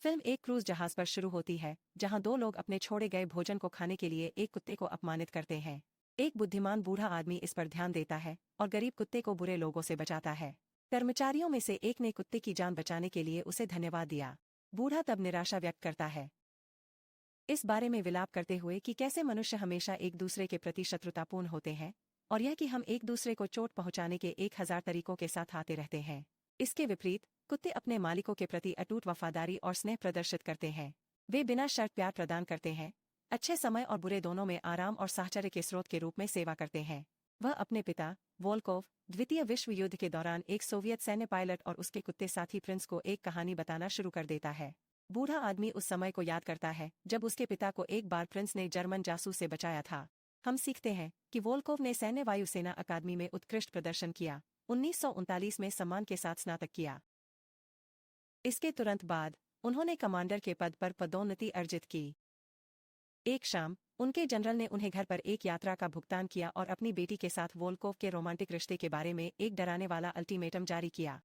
Film एक cruise जहाज पर शुरू होती है जहां दो लोग अपने छोड़े गए भोजन को खाने के लिए एक कुत्ते को अपमानित करते हैं। एक बुद्धिमान बूढ़ा आदमी इस पर ध्यान देता है और गरीब कुत्ते को बुरे लोगों से बचाता है। कर्मचारियों में से एक ने कुत्ते की जान बचाने के लिए उसे धन्यवाद दिया। बूढ़ा तब निराशा व्यक्त करता है, इस बारे में विलाप करते हुए कि कैसे मनुष्य हमेशा एक दूसरे के प्रति शत्रुतापूर्ण होते हैं और यह कि हम एक दूसरे को चोट पहुंचाने के 1000 तरीकों के साथ आते रहते हैं। इसके विपरीत कुत्ते अपने मालिकों के प्रति अटूट वफादारी और स्नेह प्रदर्शित करते हैं। वे बिना शर्त प्यार प्रदान करते हैं, अच्छे समय और बुरे दोनों में आराम और साहचर्य के स्रोत के रूप में सेवा करते हैं। वह अपने पिता वोल्कोव द्वितीय विश्व युद्ध के दौरान एक सोवियत सैन्य पायलट और उसके कुत्ते साथी प्रिंस को एक कहानी बताना शुरू कर देता है। बूढ़ा आदमी उस समय को याद करता है जब उसके पिता को एक बार प्रिंस ने जर्मन जासूस से बचाया था। हम सीखते हैं कि वोल्कोव ने सैन्य वायुसेना अकादमी में उत्कृष्ट प्रदर्शन किया, 1939 में सम्मान के साथ स्नातक किया। इसके तुरंत बाद उन्होंने कमांडर के पद पर पदोन्नति अर्जित की। एक शाम उनके जनरल ने उन्हें घर पर एक यात्रा का भुगतान किया और अपनी बेटी के साथ वोल्कोव के रोमांटिक रिश्ते के बारे में एक डराने वाला अल्टीमेटम जारी किया।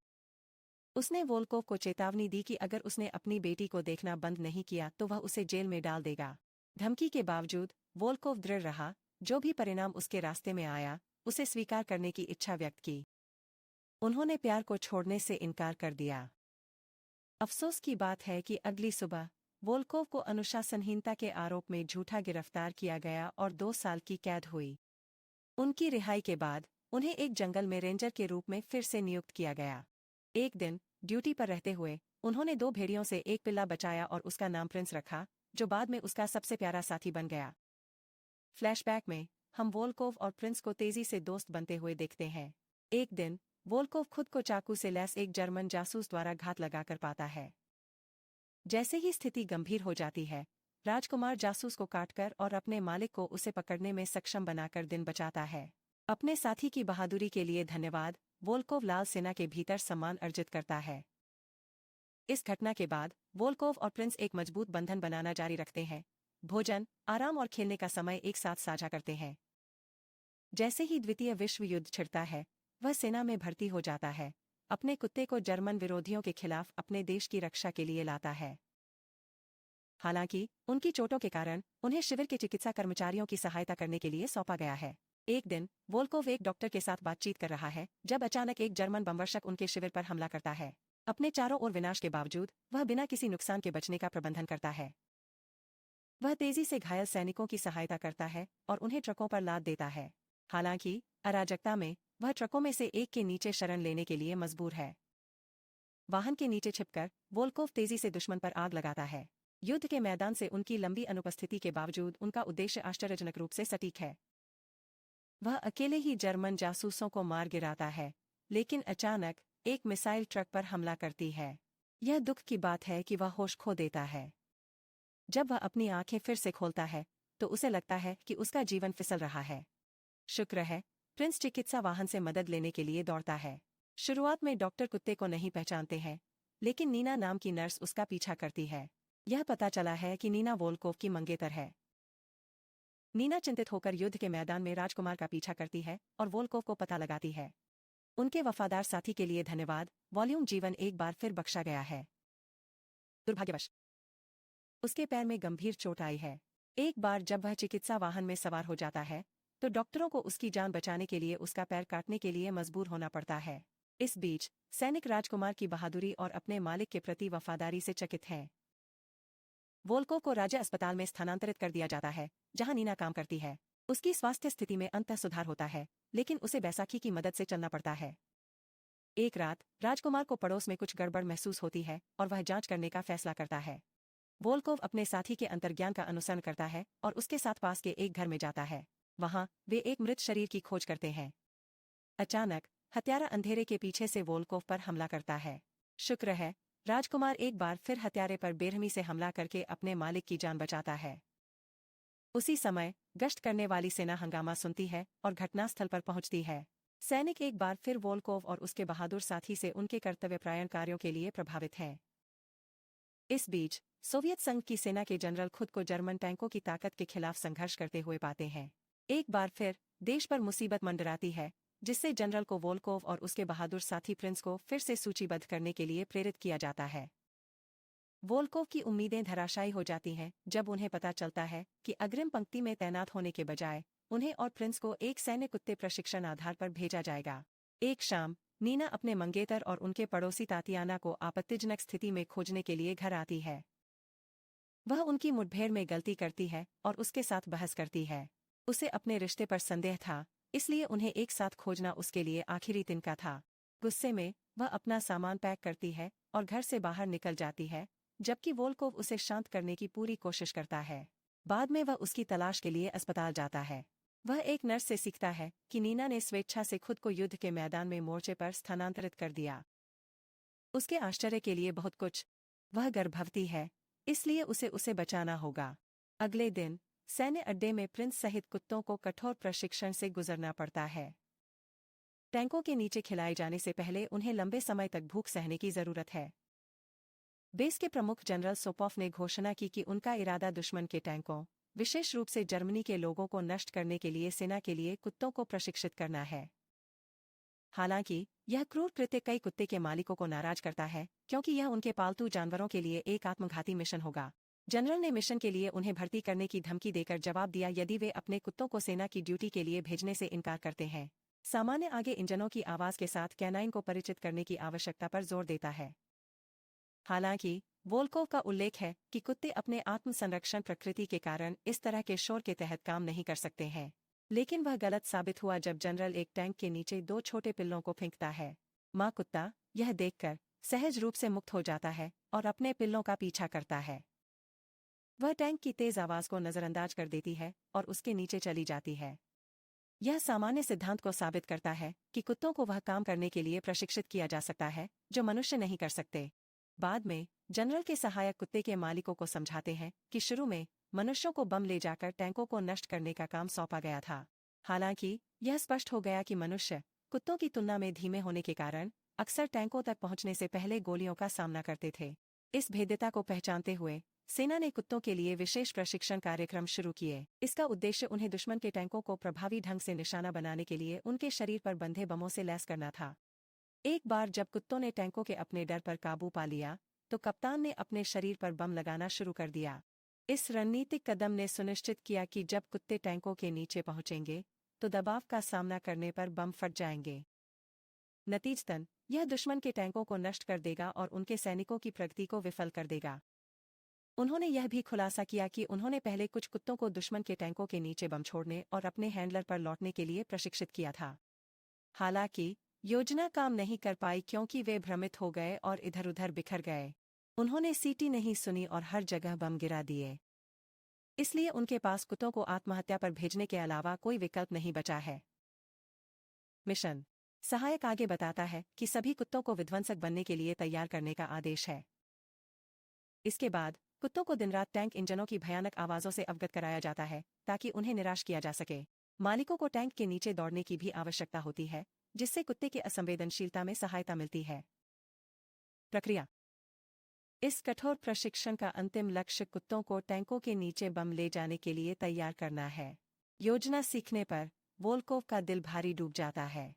उसने वोल्कोव को चेतावनी दी कि अगर उसने अपनी बेटी को देखना बंद नहीं किया तो वह उसे जेल में डाल देगा। धमकी के बावजूद वोल्कोव दृढ़ रहा, जो भी परिणाम उसके रास्ते में आया उसे स्वीकार करने की इच्छा व्यक्त की। उन्होंने प्यार को छोड़ने से इनकार कर दिया। अफसोस की बात है कि अगली सुबह वोल्कोव को अनुशासनहीनता के आरोप में झूठा गिरफ्तार किया गया और 2 साल की कैद हुई। उनकी रिहाई के बाद उन्हें एक जंगल में रेंजर के रूप में फिर से नियुक्त किया गया। एक दिन ड्यूटी पर रहते हुए उन्होंने 2 भेड़ियों से एक पिल्ला बचाया और उसका नाम प्रिंस रखा, जो बाद में उसका सबसे प्यारा साथी बन गया। फ्लैशबैक में हम वोल्कोव और प्रिंस को तेजी से दोस्त बनते हुए देखते हैं। एक दिन वोल्कोव खुद को चाकू से लैस एक जर्मन जासूस द्वारा घात लगाकर पाता है। जैसे ही स्थिति गंभीर हो जाती है, राजकुमार जासूस को काटकर और अपने मालिक को उसे पकड़ने में सक्षम बनाकर दिन बचाता है। अपने साथी की बहादुरी के लिए धन्यवाद वोल्कोव लाल सेना के भीतर सम्मान अर्जित करता है। इस घटना के बाद वोल्कोव और प्रिंस एक मजबूत बंधन बनाना जारी रखते हैं, भोजन, आराम और खेलने का समय एक साथ साझा करते हैं। जैसे ही द्वितीय विश्व युद्ध छिड़ता है, वह सेना में भर्ती हो जाता है, अपने कुत्ते को जर्मन विरोधियों के खिलाफ अपने देश की रक्षा के लिए लाता है। हालांकि उनकी चोटों के कारण उन्हें शिविर के चिकित्सा कर्मचारियों की सहायता करने के लिए सौंपा गया है। एक दिन वोल्कोव एक डॉक्टर के साथ बातचीत कर रहा है जब अचानक एक जर्मन बमवर्षक उनके शिविर पर हमला करता है। अपने चारों ओर विनाश के बावजूद वह बिना किसी नुकसान के बचने का प्रबंधन करता है। वह तेजी से घायल सैनिकों की सहायता करता है और उन्हें ट्रकों पर लाद देता है। हालांकि अराजकता में वह ट्रकों में से एक के नीचे शरण लेने के लिए मजबूर है। वाहन के नीचे छिपकर वोल्कोव तेजी से दुश्मन पर आग लगाता है। युद्ध के मैदान से उनकी लंबी अनुपस्थिति के बावजूद उनका उद्देश्य आश्चर्यजनक रूप से सटीक है। वह अकेले ही जर्मन जासूसों को मार गिराता है, लेकिन अचानक एक मिसाइल ट्रक पर हमला करती है। यह दुख की बात है कि वह होश खो देता है। जब वह अपनी आंखें फिर से खोलता है तो उसे लगता है कि उसका जीवन फिसल रहा है। शुक्र है, प्रिंस चिकित्सा वाहन से मदद लेने के लिए दौड़ता है। शुरुआत में डॉक्टर कुत्ते को नहीं पहचानते हैं, लेकिन नीना नाम की नर्स उसका पीछा करती है। यह पता चला है कि नीना वोल्कोव की मंगेतर है। नीना चिंतित होकर युद्ध के मैदान में राजकुमार का पीछा करती है और वोल्कोव को पता लगाती है। उनके वफादार साथी के लिए धन्यवाद। वॉल्यूम जीवन एक बार फिर बख्शा गया है। दुर्भाग्यवश उसके पैर में गंभीर चोट आई है। एक बार जब वह चिकित्सा वाहन में सवार हो जाता है तो डॉक्टरों को उसकी जान बचाने के लिए उसका पैर काटने के लिए मजबूर होना पड़ता है। इस बीच सैनिक राजकुमार की बहादुरी और अपने मालिक के प्रति वफादारी से चकित हैं। वोल्कोव को राज्य अस्पताल में स्थानांतरित कर दिया जाता है, जहां नीना काम करती है। उसकी स्वास्थ्य स्थिति में अंततः सुधार होता है, लेकिन उसे बैसाखी की मदद से चलना पड़ता है। एक रात राजकुमार को पड़ोस में कुछ गड़बड़ महसूस होती है और वह जांच करने का फैसला करता है। वोल्कोव अपने साथी के अंतर्ज्ञान का अनुसरण करता है और उसके साथ पास के एक घर में जाता है। वहां वे एक मृत शरीर की खोज करते हैं। अचानक हत्यारा अंधेरे के पीछे से वोल्कोव पर हमला करता है। शुक्र है, राजकुमार एक बार फिर हत्यारे पर बेरहमी से हमला करके अपने मालिक की जान बचाता है। उसी समय गश्त करने वाली सेना हंगामा सुनती है और घटनास्थल पर पहुंचती है। सैनिक एक बार फिर वोल्कोव और उसके बहादुर साथी से उनके कर्तव्यपरायण कार्यों के लिए प्रभावित हैं। इस बीच सोवियत संघ की सेना के जनरल खुद को जर्मन टैंकों की ताकत के खिलाफ संघर्ष करते हुए पाते हैं। एक बार फिर देश पर मुसीबत मंडराती है, जिससे जनरल को वोल्कोव और उसके बहादुर साथी प्रिंस को फिर से सूचीबद्ध करने के लिए प्रेरित किया जाता है। वोल्कोव की उम्मीदें धराशायी हो जाती हैं जब उन्हें पता चलता है कि अग्रिम पंक्ति में तैनात होने के बजाय उन्हें और प्रिंस को एक सैन्य कुत्ते प्रशिक्षण आधार पर भेजा जाएगा। एक शाम नीना अपने मंगेतर और उनके पड़ोसी तातियाना को आपत्तिजनक स्थिति में खोजने के लिए घर आती है। वह उनकी मुठभेड़ में गलती करती है और उसके साथ बहस करती है। उसे अपने रिश्ते पर संदेह था, इसलिए उन्हें एक साथ खोजना उसके लिए आखिरी तिनका था। गुस्से में वह अपना सामान पैक करती है और घर से बाहर निकल जाती है, जबकि वोल्कोव उसे शांत करने की पूरी कोशिश करता है। बाद में वह उसकी तलाश के लिए अस्पताल जाता है। वह एक नर्स से सीखता है कि नीना ने स्वेच्छा से खुद को युद्ध के मैदान में मोर्चे पर स्थानांतरित कर दिया। उसके आश्चर्य के लिए बहुत कुछ। वह गर्भवती है, इसलिए उसे बचाना होगा। अगले दिन सैन्य अड्डे में प्रिंस सहित कुत्तों को कठोर प्रशिक्षण से गुजरना पड़ता है। टैंकों के नीचे खिलाए जाने से पहले उन्हें लंबे समय तक भूख सहने की जरूरत है। बेस के प्रमुख जनरल सोपोफ ने घोषणा की कि उनका इरादा दुश्मन के टैंकों, विशेष रूप से जर्मनी के लोगों को नष्ट करने के लिए सेना के लिए कुत्तों को प्रशिक्षित करना है। हालांकि यह क्रूर कृत्य कई कुत्ते के मालिकों को नाराज करता है, क्योंकि यह उनके पालतू जानवरों के लिए एक आत्मघाती मिशन होगा। जनरल ने मिशन के लिए उन्हें भर्ती करने की धमकी देकर जवाब दिया यदि वे अपने कुत्तों को सेना की ड्यूटी के लिए भेजने से इनकार करते हैं। सामान्य आगे इंजनों की आवाज के साथ कैनाइन को परिचित करने की आवश्यकता पर जोर देता है। हालांकि वोल्कोव का उल्लेख है कि कुत्ते अपने आत्मसंरक्षण प्रकृति के कारण इस तरह के शोर के तहत काम नहीं कर सकते हैं, लेकिन वह गलत साबित हुआ जब जनरल एक टैंक के नीचे 2 छोटे पिल्लों को फेंकता है। माँ कुत्ता यह देखकर सहज रूप से मुक्त हो जाता है और अपने पिल्लों का पीछा करता है। वह टैंक की तेज आवाज को नजरअंदाज कर देती है और उसके नीचे चली जाती है। यह सामान्य सिद्धांत को साबित करता है कि कुत्तों को वह काम करने के लिए प्रशिक्षित किया जा सकता है जो मनुष्य नहीं कर सकते। बाद में जनरल के सहायक कुत्ते के मालिकों को समझाते हैं कि शुरू में मनुष्यों को बम ले जाकर टैंकों को नष्ट करने का काम सौंपा गया था। हालांकि यह स्पष्ट हो गया कि मनुष्य कुत्तों की तुलना में धीमे होने के कारण अक्सर टैंकों तक पहुंचने से पहले गोलियों का सामना करते थे। इस भेद्यता को पहचानते हुए सेना ने कुत्तों के लिए विशेष प्रशिक्षण कार्यक्रम शुरू किए। इसका उद्देश्य उन्हें दुश्मन के टैंकों को प्रभावी ढंग से निशाना बनाने के लिए उनके शरीर पर बंधे बमों से लैस करना था। एक बार जब कुत्तों ने टैंकों के अपने डर पर काबू पा लिया, तो कप्तान ने अपने शरीर पर बम लगाना शुरू कर दिया। इस रणनीतिक कदम ने सुनिश्चित किया कि जब कुत्ते टैंकों के नीचे पहुंचेंगे, तो दबाव का सामना करने पर बम फट जाएंगे। नतीजतन यह दुश्मन के टैंकों को नष्ट कर देगा और उनके सैनिकों की प्रगति को विफल कर देगा। उन्होंने यह भी खुलासा किया कि उन्होंने पहले कुछ कुत्तों को दुश्मन के टैंकों के नीचे बम छोड़ने और अपने हैंडलर पर लौटने के लिए प्रशिक्षित किया था। हालांकि योजना काम नहीं कर पाई क्योंकि वे भ्रमित हो गए और इधर-उधर बिखर गए। उन्होंने सीटी नहीं सुनी और हर जगह बम गिरा दिए। इसलिए उनके पास कुत्तों को आत्महत्या पर भेजने के अलावा कोई विकल्प नहीं बचा है। मिशन सहायक आगे बताता है कि सभी कुत्तों को विध्वंसक बनने के लिए तैयार करने का आदेश है। इसके बाद कुत्तों को दिन-रात टैंक इंजनों की भयानक आवाजों से अवगत कराया जाता है ताकि उन्हें निराश किया जा सके। मालिकों को टैंक के नीचे दौड़ने की भी आवश्यकता होती है, जिससे कुत्ते की असंवेदनशीलता में सहायता मिलती है। प्रक्रिया इस कठोर प्रशिक्षण का अंतिम लक्ष्य कुत्तों को टैंकों के नीचे बम ले जाने के लिए तैयार करना है। योजना सीखने पर वोल्कोव का दिल भारी डूब जाता है।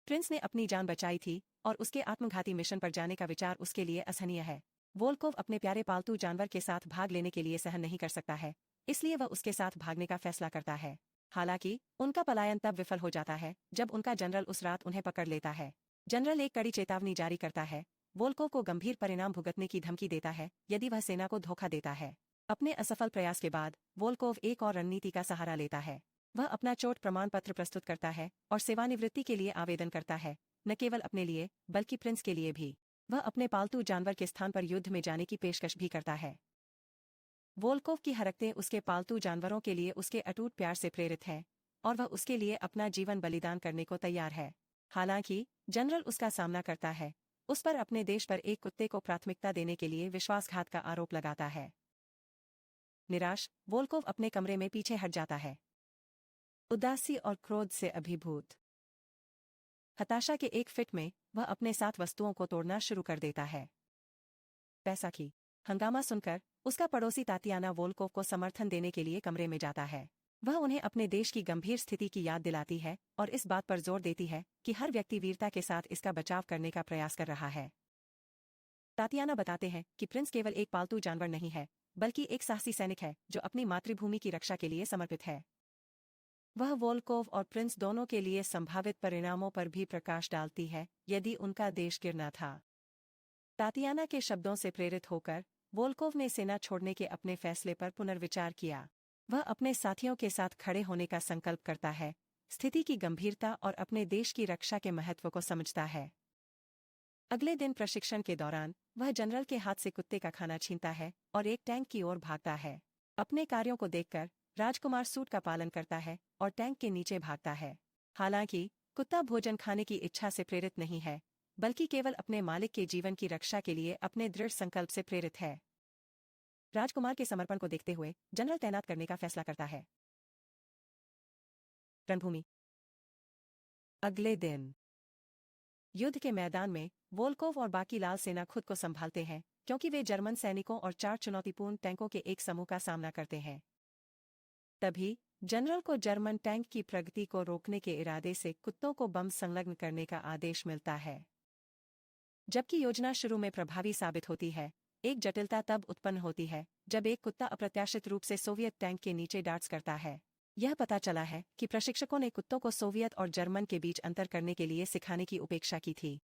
प्रिंस ने अपनी जान बचाई थी और उसके आत्मघाती मिशन पर जाने का विचार उसके लिए असहनीय है। वोल्कोव अपने प्यारे पालतू जानवर के साथ भाग लेने के लिए सहन नहीं कर सकता है, इसलिए वह उसके साथ भागने का फैसला करता है। हालांकि उनका पलायन तब विफल हो जाता है जब उनका जनरल उस रात उन्हें पकड़ लेता है। जनरल एक कड़ी चेतावनी जारी करता है, वोल्कोव को गंभीर परिणाम भुगतने की धमकी देता है यदि वह सेना को धोखा देता है। अपने असफल प्रयास के बाद वोल्कोव एक और रणनीति का सहारा लेता है। वह अपना चोट प्रमाण पत्र प्रस्तुत करता है और सेवानिवृत्ति के लिए आवेदन करता है, न केवल अपने लिए बल्कि प्रिंस के लिए भी। वह अपने पालतू जानवर के स्थान पर युद्ध में जाने की पेशकश भी करता है। वोल्कोव की हरकतें उसके पालतू जानवरों के लिए उसके अटूट प्यार से प्रेरित हैं और वह उसके लिए अपना जीवन बलिदान करने को तैयार है। हालांकि जनरल उसका सामना करता है, उस पर अपने देश पर एक कुत्ते को प्राथमिकता देने के लिए विश्वासघात का आरोप लगाता है। निराश वोल्कोव अपने कमरे में पीछे हट जाता है, उदासी और क्रोध से अभिभूत। हताशा के एक फिट में वह अपने साथ वस्तुओं को तोड़ना शुरू कर देता है। पैसा की हंगामा सुनकर उसका पड़ोसी तातियाना वोल्कोव को समर्थन देने के लिए कमरे में जाता है। वह उन्हें अपने देश की गंभीर स्थिति की याद दिलाती है और इस बात पर जोर देती है कि हर व्यक्ति वीरता के साथ इसका बचाव करने का प्रयास कर रहा है। तातियाना बताते हैं कि प्रिंस केवल एक पालतू जानवर नहीं है, बल्कि एक साहसी सैनिक है जो अपनी मातृभूमि की रक्षा के लिए समर्पित है। वह वोल्कोव और प्रिंस दोनों के लिए संभावित परिणामों पर भी प्रकाश डालती है यदि उनका देश गिरना था। तातियाना के शब्दों से प्रेरित होकर वोल्कोव ने सेना छोड़ने के अपने फैसले पर पुनर्विचार किया। वह अपने साथियों के साथ खड़े होने का संकल्प करता है, स्थिति की गंभीरता और अपने देश की रक्षा के महत्व को समझता है। अगले दिन प्रशिक्षण के दौरान वह जनरल के हाथ से कुत्ते का खाना छीनता है और एक टैंक की ओर भागता है। अपने कार्यों को देखकर राजकुमार सूट का पालन करता है और टैंक के नीचे भागता है। हालांकि कुत्ता भोजन खाने की इच्छा से प्रेरित नहीं है, बल्कि केवल अपने मालिक के जीवन की रक्षा के लिए अपने दृढ़ संकल्प से प्रेरित है। राजकुमार के समर्पण को देखते हुए जनरल तैनात करने का फैसला करता है। रणभूमि। अगले दिन युद्ध के मैदान में वोल्कोव और बाकी लाल सेना खुद को संभालते हैं, क्योंकि वे जर्मन सैनिकों और 4 चुनौतीपूर्ण टैंकों के एक समूह का सामना करते हैं। तभी जनरल को जर्मन टैंक की प्रगति को रोकने के इरादे से कुत्तों को बम संलग्न करने का आदेश मिलता है। जबकि योजना शुरू में प्रभावी साबित होती है, एक जटिलता तब उत्पन्न होती है जब एक कुत्ता अप्रत्याशित रूप से सोवियत टैंक के नीचे डांस करता है। यह पता चला है कि प्रशिक्षकों ने कुत्तों को सोवियत और जर्मन के बीच अंतर करने के लिए सिखाने की उपेक्षा की थी।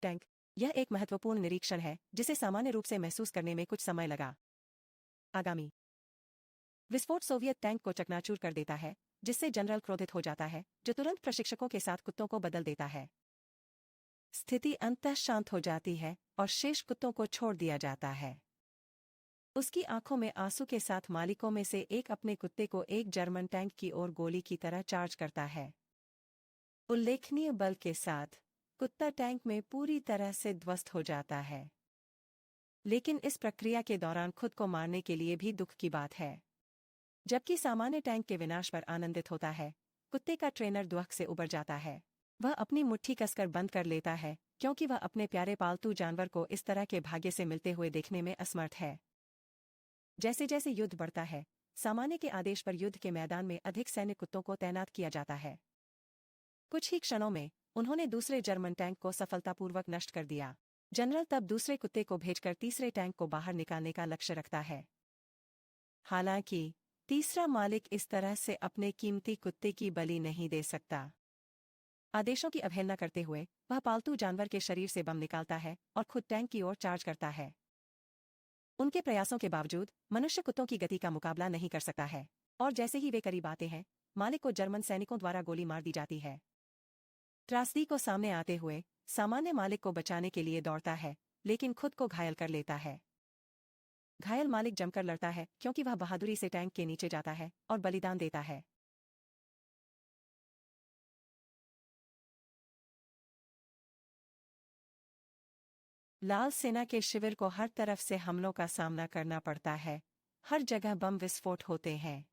टैंक। यह एक महत्वपूर्ण निरीक्षण है जिसे सामान्य रूप से महसूस करने में कुछ समय लगा। आगामी विस्फोट सोवियत टैंक को चकनाचूर कर देता है, जिससे जनरल क्रोधित हो जाता है, जो तुरंत प्रशिक्षकों के साथ कुत्तों को बदल देता है। स्थिति अंततः शांत हो जाती है और शेष कुत्तों को छोड़ दिया जाता है। उसकी आंखों में आंसू के साथ मालिकों में से एक अपने कुत्ते को एक जर्मन टैंक की ओर गोली की तरह चार्ज करता है। उल्लेखनीय बल के साथ कुत्ता टैंक में पूरी तरह से ध्वस्त हो जाता है। लेकिन इस प्रक्रिया के दौरान खुद को मारने के लिए भी दुख की बात है। जबकि सामान्य टैंक के विनाश पर आनंदित होता है, कुत्ते का ट्रेनर दुख से उबर जाता है। वह अपनी मुट्ठी कसकर बंद कर लेता है, क्योंकि वह अपने प्यारे पालतू जानवर को इस तरह के भाग्य से मिलते हुए देखने में असमर्थ है। जैसे जैसे युद्ध बढ़ता है, सामान्य के आदेश पर युद्ध के मैदान में अधिक सैन्य कुत्तों को तैनात किया जाता है। कुछ ही क्षणों में उन्होंने दूसरे जर्मन टैंक को सफलतापूर्वक नष्ट कर दिया। जनरल तब दूसरे कुत्ते को भेजकर तीसरे टैंक को बाहर निकालने का लक्ष्य रखता है। हालांकि तीसरा मालिक इस तरह से अपने कीमती कुत्ते की बलि नहीं दे सकता। आदेशों की अवहेलना करते हुए वह पालतू जानवर के शरीर से बम निकालता है और खुद टैंक की ओर चार्ज करता है। उनके प्रयासों के बावजूद मनुष्य कुत्तों की गति का मुकाबला नहीं कर सकता है, और जैसे ही वे करीब आते हैं, मालिक को जर्मन सैनिकों द्वारा गोली मार दी जाती है। त्रासदी को सामने आते हुए सामान्य मालिक को बचाने के लिए दौड़ता है, लेकिन खुद को घायल कर लेता है। घायल मालिक जमकर लड़ता है, क्योंकि वह बहादुरी से टैंक के नीचे जाता है और बलिदान देता है। लाल सेना के शिविर को हर तरफ से हमलों का सामना करना पड़ता है। हर जगह बम विस्फोट होते हैं।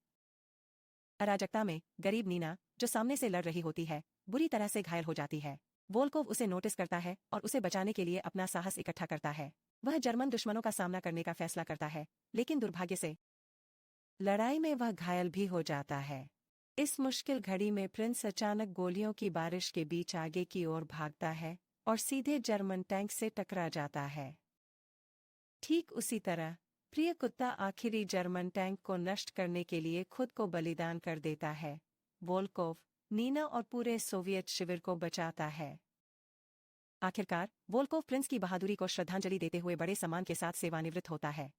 अराजकता में गरीब नीना, जो सामने से लड़ रही होती है, बुरी तरह से घायल हो जाती है। वोल्कोव उसे नोटिस करता है और उसे बचाने के लिए अपना साहस इकट्ठा करता है। वह जर्मन दुश्मनों का सामना करने का फैसला करता है, लेकिन दुर्भाग्य से लड़ाई में वह घायल भी हो जाता है। इस मुश्किल घड़ी में प्रिंस अचानक गोलियों की बारिश के बीच आगे की ओर भागता है और सीधे जर्मन टैंक से टकरा जाता है। ठीक उसी तरह प्रिय कुत्ता आखिरी जर्मन टैंक को नष्ट करने के लिए खुद को बलिदान कर देता है। वोल्कोव, नीना और पूरे सोवियत शिविर को बचाता है। आखिरकार वोल्कोव प्रिंस की बहादुरी को श्रद्धांजलि देते हुए बड़े सम्मान के साथ सेवानिवृत्त होता है।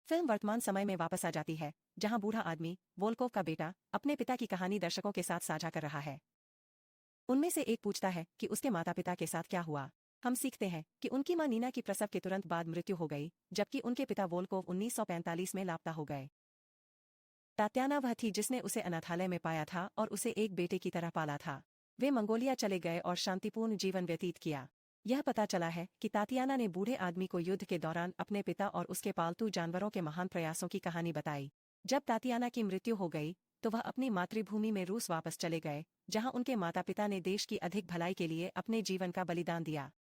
फिल्म वर्तमान समय में वापस आ जाती है, जहां बूढ़ा आदमी वोल्कोव का बेटा अपने पिता की कहानी दर्शकों के साथ साझा कर रहा है। उनमें से एक पूछता है कि उसके माता पिता के साथ क्या हुआ। हम सीखते हैं कि उनकी मां नीना की प्रसव के तुरंत बाद मृत्यु हो गई, जबकि उनके पिता वोल्कोव 1945 में लापता हो गए। तात्याना वह थी जिसने उसे अनाथालय में पाया था और उसे एक बेटे की तरह पाला था। वे मंगोलिया चले गए और शांतिपूर्ण जीवन व्यतीत किया। यह पता चला है कि तातियाना ने बूढ़े आदमी को युद्ध के दौरान अपने पिता और उसके पालतू जानवरों के महान प्रयासों की कहानी बताई। जब तातियाना की मृत्यु हो गई, तो वह अपनी मातृभूमि में रूस वापस चले गए, जहां उनके माता पिता ने देश की अधिक भलाई के लिए अपने जीवन का बलिदान दिया।